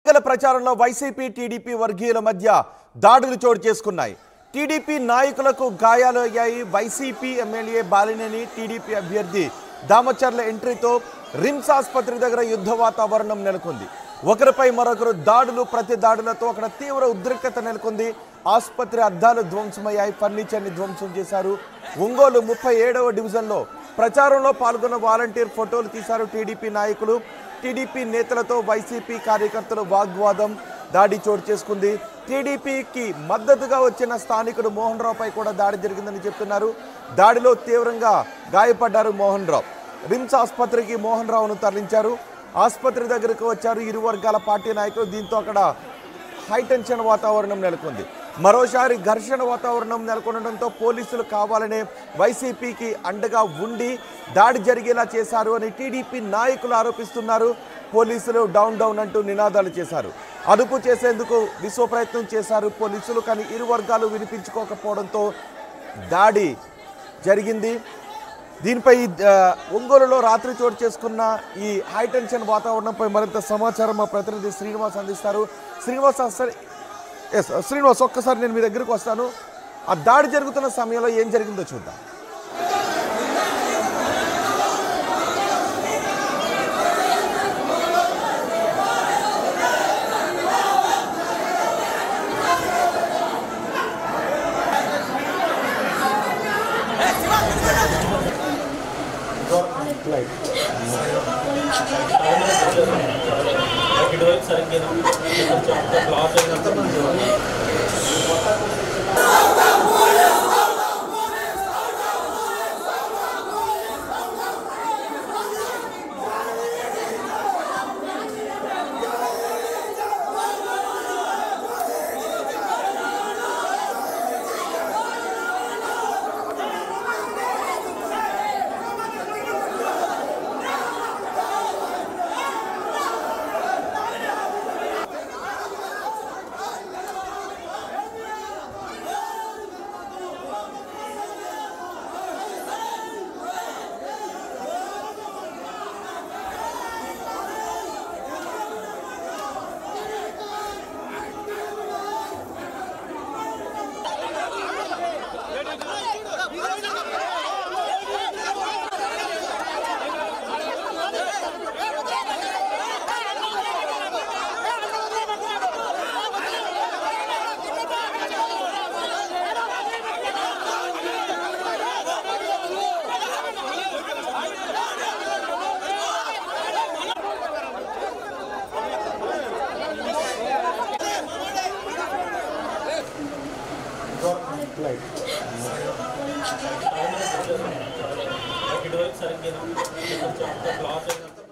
ఎన్నికల ప్రచారంలో YCP TDP వర్గీయుల మధ్య దాడులు చోటు చేసుకున్నాయి. టీడీపీ నాయకులకు గాయాలు అయ్యాయి. వైసీపీ ఎమ్మెల్యే బాలినేని టీడీపీ అభ్యర్థి దామచర్ల ఎంట్రీతో రిమ్స్ ఆసుపత్రి దగ్గర యుద్ధ వాతావరణం నెలకొంది. ఒకరిపై మరొకరు దాడులు, ప్రతి దాడులతో అక్కడ తీవ్ర ఉద్రిక్తత నెలకొంది. ఆసుపత్రి అద్దాలు ధ్వంసమయ్యాయి, ఫర్నిచర్ని ధ్వంసం చేశారు. ఒంగోలు 37వ డివిజన్లో ప్రచారంలో పాల్గొన్న వాలంటీర్ ఫోటోలు తీశారు టీడీపీ నాయకులు. టీడీపీ నేతలతో వైసీపీ కార్యకర్తలు వాగ్వాదం, దాడి చోటు చేసుకుంది. టీడీపీకి మద్దతుగా వచ్చిన స్థానికుడు మోహన్ రావుపై కూడా దాడి జరిగిందని చెప్తున్నారు. దాడిలో తీవ్రంగా గాయపడ్డారు మోహన్ రావు. రిమ్స్ ఆసుపత్రికి మోహన్ రావును తరలించారు. ఆసుపత్రి దగ్గరకు వచ్చారు ఇరు వర్గాల పార్టీ నాయకులు. దీంతో అక్కడ హైటెన్షన్ వాతావరణం నెలకొంది. మరోసారి ఘర్షణ వాతావరణం నెలకొనడంతో పోలీసులు కావాలనే వైసీపీకి అండగా ఉండి దాడి జరిగేలా చేశారు అని టీడీపీ నాయకులు ఆరోపిస్తున్నారు. పోలీసులు డౌన్ డౌన్ అంటూ నినాదాలు చేశారు. అదుపు చేసేందుకు విశ్వ ప్రయత్నం చేశారు పోలీసులు. కానీ ఇరు వర్గాలు వినిపించుకోకపోవడంతో దాడి జరిగింది. దీనిపై ఒంగోలులో రాత్రి చోటు చేసుకున్న ఈ హైటెన్షన్ వాతావరణంపై మరింత సమాచారం మా ప్రతినిధి శ్రీనివాస్ అందిస్తారు. శ్రీనివాస్ ఒక్కసారి నేను మీ దగ్గరకు వస్తాను. ఆ దాడి జరుగుతున్న సమయంలో ఏం జరిగిందో చూద్దాం.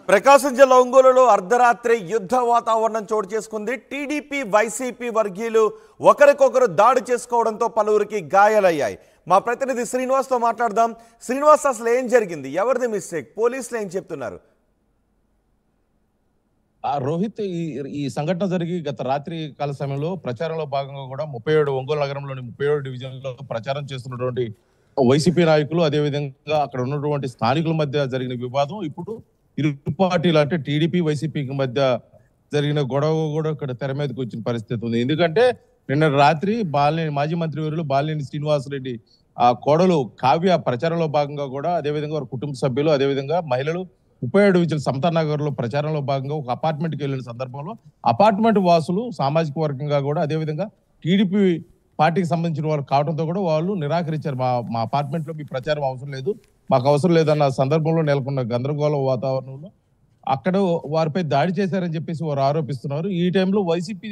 ప్రకాశం జిల్లా ఒంగోలులో అర్ధరాత్రి యుద్ధ వాతావరణం చోటు చేసుకుంది. టీడీపీ వైసీపీ వర్గీయులు ఒకరికొకరు దాడి చేసుకోవడంతో పలువురికి గాయాలయ్యాయి. మా ప్రతినిధి శ్రీనివాస్తో మాట్లాడదాం. శ్రీనివాస్, అసలు ఏం జరిగింది? ఎవరిది మిస్టేక్? పోలీసులు ఏం చెప్తున్నారు? రోహిత్, ఈ సంఘటన జరిగి గత రాత్రి కాల సమయంలో ప్రచారంలో భాగంగా కూడా 37 ఒంగోలు నగరంలోని 37 డివిజన్లో ప్రచారం చేస్తున్నటువంటి వైసీపీ నాయకులు, అదేవిధంగా అక్కడ ఉన్నటువంటి స్థానికుల మధ్య జరిగిన వివాదం ఇప్పుడు ఇరు పార్టీలు అంటే టీడీపీ వైసీపీకి మధ్య జరిగిన గొడవ కూడా ఇక్కడ తెర మీదకి వచ్చిన పరిస్థితి ఉంది. ఎందుకంటే నిన్న రాత్రి మాజీ మంత్రి వర్యులు బాలినేని శ్రీనివాసరెడ్డి ఆ కోడలు కావ్య ప్రచారంలో భాగంగా కూడా, అదేవిధంగా వారి కుటుంబ సభ్యులు, అదేవిధంగా మహిళలు 37 డివిజన్ సమతా నగర్ లో ప్రచారంలో భాగంగా ఒక అపార్ట్మెంట్కి వెళ్ళిన సందర్భంలో అపార్ట్మెంట్ వాసులు సామాజిక వర్గంగా కూడా, అదేవిధంగా టీడీపీ పార్టీకి సంబంధించిన వారు కావడంతో కూడా వాళ్ళు నిరాకరించారు. మా అపార్ట్మెంట్ లో మీ ప్రచారం అవసరం లేదు, మాకు అవసరం లేదన్న సందర్భంలో నెలకొన్న గందరగోళ వాతావరణంలో అక్కడ వారిపై దాడి చేశారని చెప్పేసి వారు ఆరోపిస్తున్నారు. ఈ టైంలో వైసీపీ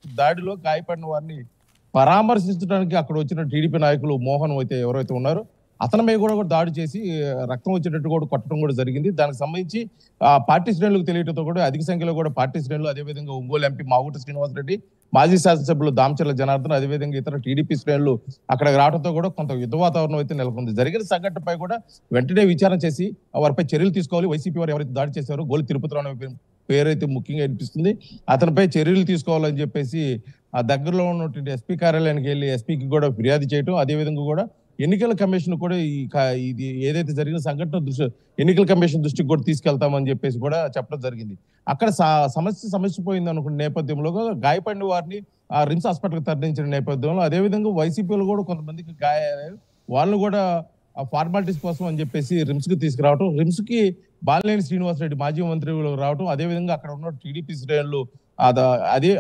దాడిలో గాయపడిన వారిని పరామర్శించడానికి అక్కడ వచ్చిన టీడీపీ నాయకులు మోహన్ అయితే ఎవరైతే ఉన్నారో అతని మీద కూడా దాడి చేసి రక్తం వచ్చేటట్టు కూడా కొట్టడం కూడా జరిగింది. దానికి సంబంధించి పార్టీ శ్రేణులకు తెలియటంతో కూడా అధిక సంఖ్యలో కూడా పార్టీ శ్రేణులు, అదేవిధంగా ఒంగోలు ఎంపీ మాగుంట శ్రీనివాసరెడ్డి, మాజీ శాసనసభ్యులు దామచర్ల జనార్దన్, అదేవిధంగా ఇతర టీడీపీ శ్రేణులు అక్కడికి రావడంతో కూడా కొంత యుద్ధ వాతావరణం అయితే నెలకొంది. జరిగిన సంఘటనపై కూడా వెంటనే విచారణ చేసి వారిపై చర్యలు తీసుకోవాలి. వైసీపీ వారు ఎవరైతే దాడి చేశారో గోలి తిరుపతిరావు పేరైతే ముఖ్యంగా అనిపిస్తుంది, అతనిపై చర్యలు తీసుకోవాలని చెప్పేసి ఆ దగ్గరలో ఉన్నటువంటి ఎస్పీ కార్యాలయానికి వెళ్ళి ఎస్పీకి కూడా ఫిర్యాదు చేయడం, అదేవిధంగా కూడా ఎన్నికల కమిషన్ కూడా ఇది ఏదైతే జరిగిన సంఘటన ఎన్నికల కమిషన్ దృష్టికి కూడా తీసుకెళ్తామని చెప్పేసి కూడా చెప్పడం జరిగింది. అక్కడ సమస్య పోయింది అనుకున్న నేపథ్యంలో గాయపడిన వారిని రిమ్స్ హాస్పిటల్కి తరలించిన నేపథ్యంలో అదేవిధంగా వైసీపీలో కూడా కొంతమందికి గాయాలు, వాళ్ళు కూడా ఫార్మాలిటీస్ కోసం అని చెప్పేసి రిమ్స్ కి తీసుకురావటం, రిమ్స్ కి బాలినేని శ్రీనివాసరెడ్డి మాజీ మంత్రి రావటం, అదేవిధంగా అక్కడ ఉన్న టీడీపీ శ్రేణులు అదే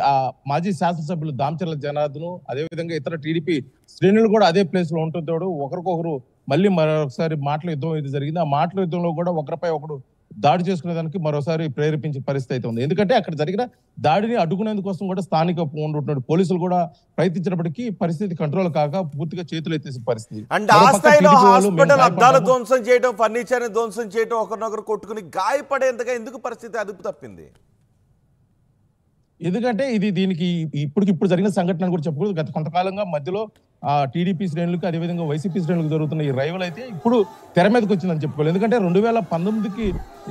మాజీ శాసనసభ్యులు దామచర్ల జనార్దన్, అదేవిధంగా ఇతర టీడీపీ శ్రేణులు కూడా అదే ప్లేస్ లో ఉంటుందో ఒకరికొకరు మళ్ళీ మరొకసారి మాటల యుద్ధం అయితే జరిగింది. ఆ మాటల యుద్ధంలో కూడా ఒకరిపై ఒకడు దాడి చేసుకునేదానికి మరోసారి ప్రేరేపించే పరిస్థితి అయితే ఉంది. ఎందుకంటే అక్కడ జరిగిన దాడిని అడ్డుకునేందుకోసం కూడా స్థానిక ఉన్నటువంటి పోలీసులు కూడా ప్రయత్నించినప్పటికీ పరిస్థితి కంట్రోల్ కాక పూర్తిగా చేతులు ఎత్తేసే పరిస్థితి. అంటే ఆ స్థాయిలో హాస్పిటల్ అద్దాలు ధ్వంసం చేయడం, ఫర్నిచర్ ధ్వంసం చేయడం, ఒకరినొకరు కొట్టుకుని గాయపడేంతగా ఎందుకు పరిస్థితి అదుపు తప్పింది? ఎందుకంటే దీనికి ఇప్పుడు జరిగిన సంఘటన కూడా చెప్పకూడదు. గత కొంతకాలంగా మధ్యలో టీడీపీ శ్రేణులకు అదేవిధంగా వైసీపీ శ్రేణులకు జరుగుతున్న ఈ రైవల్ అయితే ఇప్పుడు తెర మీదకి వచ్చిందని చెప్పుకోవాలి. ఎందుకంటే 2019కి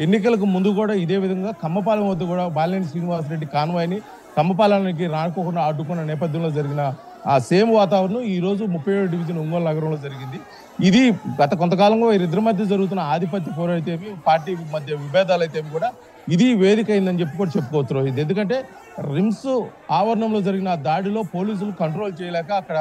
ఎన్నికలకు ముందు కూడా ఇదే విధంగా కమ్మపాలెం వద్ద కూడా బాలినేని శ్రీనివాసరెడ్డి కాన్వాయ్ని కమ్మపాలెంకి రానుకోకుండా అడ్డుకున్న నేపథ్యంలో జరిగిన ఆ సేమ్ వాతావరణం ఈ రోజు 37 డివిజన్ ఒంగోలు నగరంలో జరిగింది. ఇది గత కొంతకాలంగా వీరిద్దరి మధ్య జరుగుతున్న ఆధిపత్య పోరు అయితేమి, పార్టీ మధ్య విభేదాలు అయితేమి కూడా ఇది వేదిక అయిందని చెప్పుకోవచ్చు రోహిత్. ఎందుకంటే రిమ్స్ ఆవరణంలో జరిగిన దాడిలో పోలీసులు కంట్రోల్ చేయలేక అక్కడ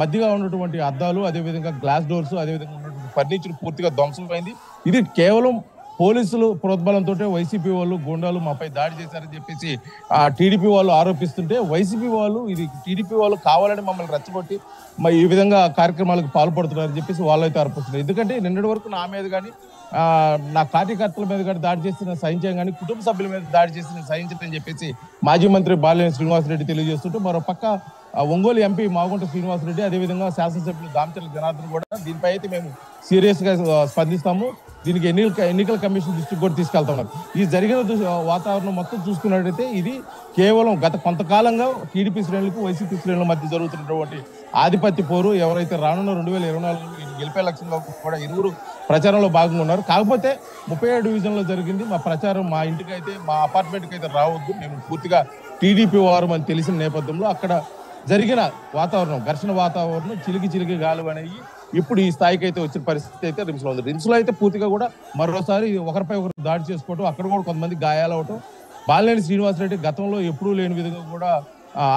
మధ్యగా ఉన్నటువంటి అద్దాలు, అదేవిధంగా గ్లాస్ డోర్స్, అదేవిధంగా ఉన్నటువంటి ఫర్నిచర్ పూర్తిగా ధ్వంసమైంది. ఇది కేవలం పోలీసులు ప్రోద్బలంతో వైసీపీ వాళ్ళు గూండాలు మాపై దాడి చేశారని చెప్పేసి టీడీపీ వాళ్ళు ఆరోపిస్తుంటే, వైసీపీ వాళ్ళు ఇది టీడీపీ వాళ్ళు కావాలని మమ్మల్ని రెచ్చగొట్టి ఈ విధంగా కార్యక్రమాలకు పాల్పడుతున్నారని చెప్పేసి వాళ్ళు అయితే ఆరోపిస్తున్నారు. ఎందుకంటే నిన్నటి వరకు నా మీద కానీ నా కార్యకర్తల మీద కానీ దాడి చేసిన సహించాం, కానీ కుటుంబ సభ్యుల మీద దాడి చేసిన సహించని చెప్పేసి మాజీ మంత్రి బాలినేని శ్రీనివాసరెడ్డి తెలియజేస్తుంటే, మరో పక్క ఒంగోలు ఎంపీ మాగుంట శ్రీనివాసరెడ్డి, అదేవిధంగా శాసనసభ్యులు దామచర్ల జనార్దన్ కూడా దీనిపై అయితే మేము సీరియస్ గా స్పందిస్తాము, దీనికి ఎన్నికల కమిషన్ దృష్టికి కూడా తీసుకెళ్తున్నారు. ఈ జరిగిన వాతావరణం మొత్తం చూసుకున్నట్టయితే ఇది కేవలం గత కొంతకాలంగా టీడీపీ శ్రేణులకు వైసీపీ శ్రేణుల మధ్య జరుగుతున్నటువంటి ఆధిపత్య పోరు. ఎవరైతే రానున్న 2024 గెలిపే లక్ష్యంలో కూడా ఇరువురు ప్రచారంలో భాగంగా ఉన్నారు. కాకపోతే 37 డివిజన్లో జరిగింది. మా ప్రచారం మా ఇంటికైతే, మా అపార్ట్మెంట్కి అయితే రావద్దు, మేము పూర్తిగా టీడీపీ వారు అని తెలిసిన నేపథ్యంలో అక్కడ జరిగిన వాతావరణం, ఘర్షణ వాతావరణం, చిలికి గాలు అనేవి ఇప్పుడు ఈ స్థాయికి అయితే వచ్చిన పరిస్థితి అయితే రిమ్స్ లో ఉంది. రిమ్స్ లో అయితే పూర్తిగా కూడా మరోసారి ఒకరిపై ఒకరు దాడి చేసుకోవటం, అక్కడ కూడా కొంతమంది గాయాలవటం, బాలినేని శ్రీనివాసరెడ్డి గతంలో ఎప్పుడూ లేని విధంగా కూడా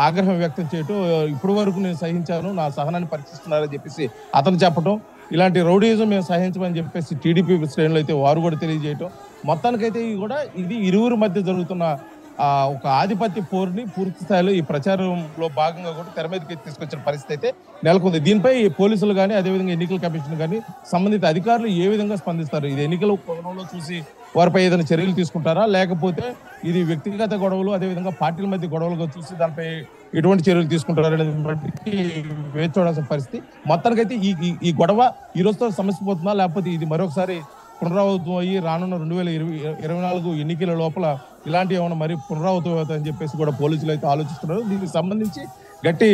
ఆగ్రహం వ్యక్తం చేయటం, ఇప్పటి వరకు నేను సహించాను, నా సహనాన్ని పరీక్షిస్తున్నారని చెప్పేసి అతను చెప్పటం, ఇలాంటి రౌడీజం మేము సహించమని చెప్పేసి టీడీపీ శ్రేణులు అయితే వారు కూడా తెలియజేయటం, మొత్తానికైతే కూడా ఇది ఇరువురు మధ్య జరుగుతున్న ఒక ఆధిపత్య పోరుని పూర్తి స్థాయిలో ఈ ప్రచారంలో భాగంగా కూడా తెర మీదకి తీసుకొచ్చిన పరిస్థితి అయితే నెలకొంది. దీనిపై పోలీసులు కానీ, అదేవిధంగా ఎన్నికల కమిషన్ కానీ, సంబంధిత అధికారులు ఏ విధంగా స్పందిస్తారు? ఇది ఎన్నికల కోణంలో చూసి వారిపై ఏదైనా చర్యలు తీసుకుంటారా, లేకపోతే ఇది వ్యక్తిగత గొడవలు, అదేవిధంగా పార్టీల మధ్య గొడవలుగా చూసి దానిపై ఎటువంటి చర్యలు తీసుకుంటారా అనేది వేచి చూడాల్సిన పరిస్థితి. మొత్తానికైతే ఈ గొడవ ఈ రోజుతో సమస్య పోతుందా, లేకపోతే ఇది మరొకసారి పునరావృతం అయ్యి రానున్న 2024 ఎన్నికల లోపల ఇలాంటి ఏమైనా మరి పునరావృతం అవుతాయని చెప్పేసి కూడా పోలీసులు అయితే ఆలోచిస్తున్నారు. దీనికి సంబంధించి గట్టి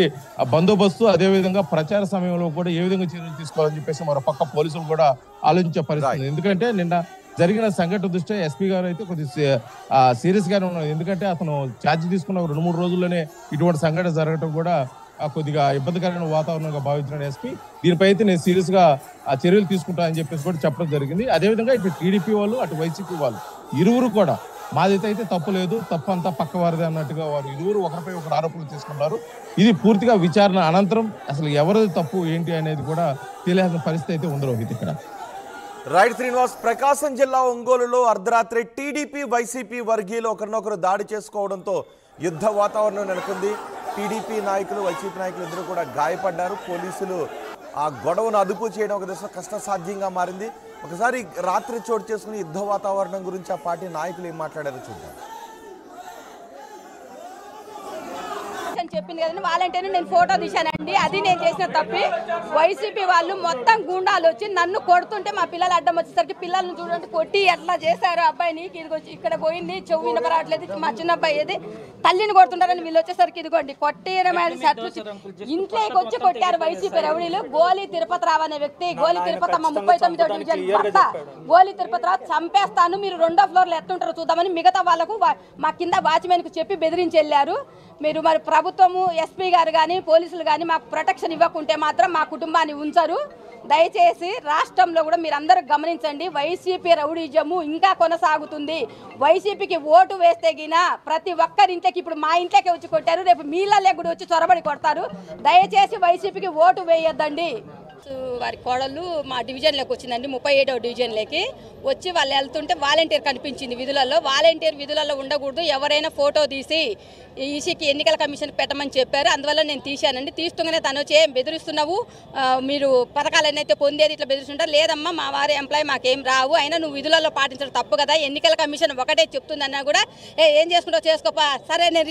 బందోబస్తు, అదేవిధంగా ప్రచార సమయంలో కూడా ఏ విధంగా చర్యలు తీసుకోవాలని చెప్పేసి మరో పక్క పోలీసులు కూడా ఆలోచించే పరిస్థితి. ఎందుకంటే నిన్న జరిగిన సంఘటన దృష్ట్యా ఎస్పీ గారు అయితే కొద్దిగా సీరియస్ గానే ఉన్నారు. ఎందుకంటే అతను ఛార్జ్ తీసుకున్న 2-3 రోజుల్లోనే ఇటువంటి సంఘటన జరగడం కూడా కొద్దిగా ఇబ్బందికరమైన వాతావరణంగా భావించిన ఎస్పీ, దీనిపై అయితే నేను సీరియస్ గా చర్యలు తీసుకుంటా అని చెప్పేసి కూడా చెప్పడం జరిగింది. అదేవిధంగా ఇటు టీడీపీ వాళ్ళు, అటు వైసీపీ వాళ్ళు ఇరువురు కూడా మాదైతే తప్పు లేదు, తప్పు అంతా పక్కవారిదే అన్నట్టుగా వారు ఇరువురు ఒకరిపై ఒకరు ఆరోపణలు తీసుకున్నారు. ఇది పూర్తిగా విచారణ అనంతరం అసలు ఎవరిది తప్పు ఏంటి అనేది కూడా తెలియాల్సిన పరిస్థితి అయితే ఉంది రోహిత్ ఇక్కడ. రైట్ శ్రీనివాస్, ప్రకాశం జిల్లా ఒంగోలులో అర్ధరాత్రి టీడీపీ వైసీపీ వర్గీయులు ఒకరినొకరు దాడి చేసుకోవడంతో యుద్ధ వాతావరణం నెలకొంది. టీడీపీ నాయకులు, వైసీపీ నాయకులు ఇద్దరు కూడా గాయపడ్డారు. పోలీసులు ఆ గొడవను అదుపు చేయడం ఒక దశ కష్టసాధ్యంగా మారింది. ఒకసారి రాత్రి చోటు చేసుకుని యుద్ధ వాతావరణం గురించి ఆ పార్టీ నాయకులు ఏం మాట్లాడారో చూద్దాం. చెప్పింది కదండి, వాళ్ళంటేనే నేను ఫోటో తీశానండి, అది నేను చేసిన తప్పి. వైసీపీ వాళ్ళు మొత్తం గుండాలు వచ్చి నన్ను కొడుతుంటే మా పిల్లలు అడ్డం వచ్చేసరికి పిల్లల్ని చూడండి కొట్టి ఎట్లా చేశారు, అబ్బాయిని ఇదిగొచ్చి ఇక్కడ పోయింది, చెవు వినపరావట్లేదు, మా చిన్న అబ్బాయి ఏది తల్లిని కొడుతుంటారని వీళ్ళు వచ్చేసరికి ఇదిగోండి కొట్టేయడమైన ఇంట్లోకి వచ్చి కొట్టారు వైసీపీ రౌడీలు. గోలి తిరుపతి రావు అనే వ్యక్తి, గోలి తిరుపతి అమ్మ 39వ డివిజన్ భర్త, గోలి తిరుపతి రావు చంపేస్తాను, మీరు 2వ ఫ్లోర్లో ఎట్లుంటారో చూద్దామని మిగతా వాళ్ళకు మా కింద వాచ్మెన్కు చెప్పి బెదిరించి వెళ్ళారు. మీరు మరి ప్రభుత్వము, ఎస్పీ గారు కానీ, పోలీసులు కానీ మాకు ప్రొటెక్షన్ ఇవ్వకుంటే మాత్రం మా కుటుంబాన్ని ఉంచరు. దయచేసి రాష్ట్రంలో కూడా మీరందరూ గమనించండి, వైసీపీ రౌడీజము ఇంకా కొనసాగుతుంది. వైసీపీకి ఓటు వేస్తే గినా ప్రతి ఒక్కరి ఇంట్లోకి, ఇప్పుడు మా ఇంట్లోకి వచ్చి కొట్టారు, రేపు మీళ్ళ కూడా వచ్చి చొరబడి కొడతారు. దయచేసి వైసీపీకి ఓటు వేయొద్దండి. వారి కోడళ్ళు మా డివిజన్లోకి వచ్చిందండి, 37వ డివిజన్లోకి వచ్చి వాళ్ళు వెళ్తుంటే వాలంటీర్ కనిపించింది విధులలో. వాలంటీర్ విధులలో ఉండకూడదు, ఎవరైనా ఫోటో తీసి ఈసీకి ఎన్నికల కమిషన్ పెట్టమని చెప్పారు. అందువల్ల నేను తీశానండి. తీస్తూనే తను వచ్చి ఏం బెదిరిస్తున్నావు, మీరు పథకాలన్నీ అయితే పొందేది ఇట్లా బెదిరిస్తుంటారు. లేదమ్మా, మా వారి ఎంప్లాయీ మాకేం రావు, అయినా నువ్వు విధులలో పాటించడం తప్పు కదా, ఎన్నికల కమిషన్ ఒకటే చెప్తుందన్నా కూడా ఏం చేసుకుంటావు చేసుకోపా, సరే నేను